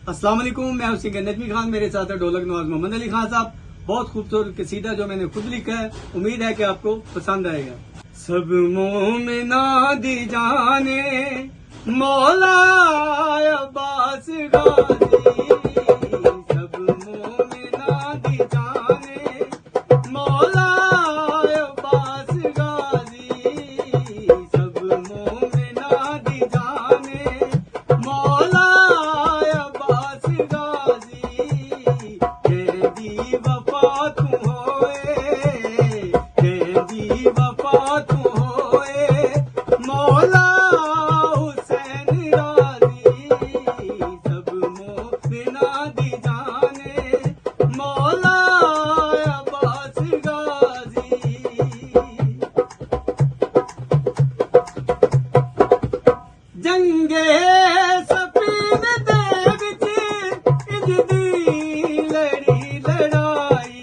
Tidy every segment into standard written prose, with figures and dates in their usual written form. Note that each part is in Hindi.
अस्सलाम वालेकुम, मैं हूं सिंगर नजमी खान। मेरे साथ है ढोलक नवाज मोहम्मद अली खान साहब। बहुत खूबसूरत कसीदा जो मैंने खुद लिखा है, उम्मीद है कि आपको पसंद आएगा। सब मोमिना दी जाने मौला अब्बास गाजी, सब मोमिना दी जाने मौला अब्बास गाजी, सब मोमिना दी जाने मौला अब्बास गाजी, कहदी वफा तू होए, कहदी वफा तू होए मौला हुसैन राजी, सब मोमिना दी जाने मौला अब्बास गाजी। जंगे सफीन दे विच इंज दी लड़ी लड़ाई,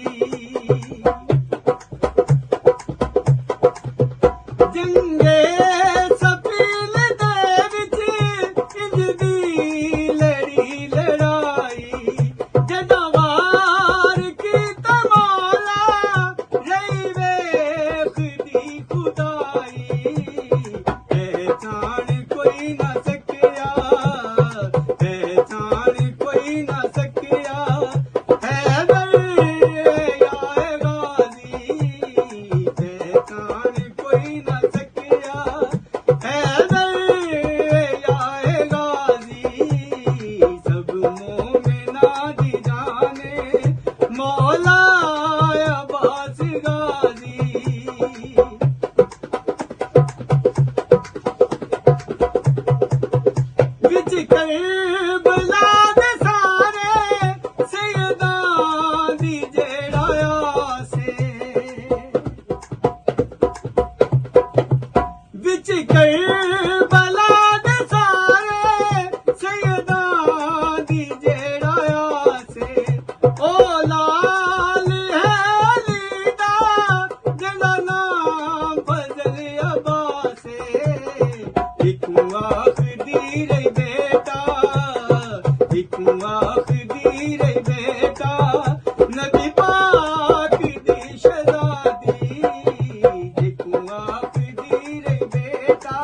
जंगे सफीन दे विच इंज दी लड़ी लड़ाई, जदा वार कीता मौला रही वेख दी खुदाई, पहचान कोई ना सकिया, पहचान कोई ना सकिया, हैदर या गाजी, पहचान कोई ना सकिया, हैदर या गाजी, सब मोमिना दी जाने मौला अब्बास गाजी। विच करबला दे सारे सैयदां दी जेड़ा आसे, विच करबला दे सारे सैयदां दी जेड़ा आसे, ओ लाल है अली दा जेड़ा नाम फजल अब्बासे, इकू आखदी रही बेटा, इकू आखदी रही बेटा, नबी पाक दी शहजादी, इकू आखदी रही बेटा,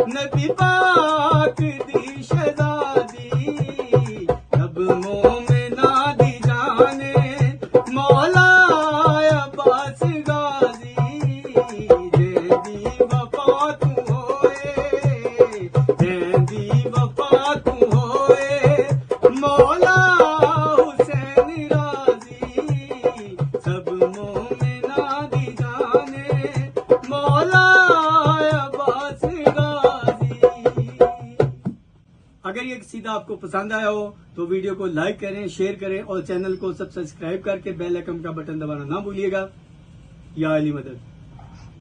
नबी पाक दी शहजादी, अब मोमिना दी जाने मौला अब्बास गाजी, जेदी वफा तू होए, जेदी वफा तू होए मौला हुसैन राजी, सब मोमिना दी जाने मौला अब्बास गाजी। अगर ये कसीदा आपको पसंद आया हो तो वीडियो को लाइक करें, शेयर करें और चैनल को सब्सक्राइब करके बेल आइकन का बटन दबाना ना भूलिएगा। या अली मदद।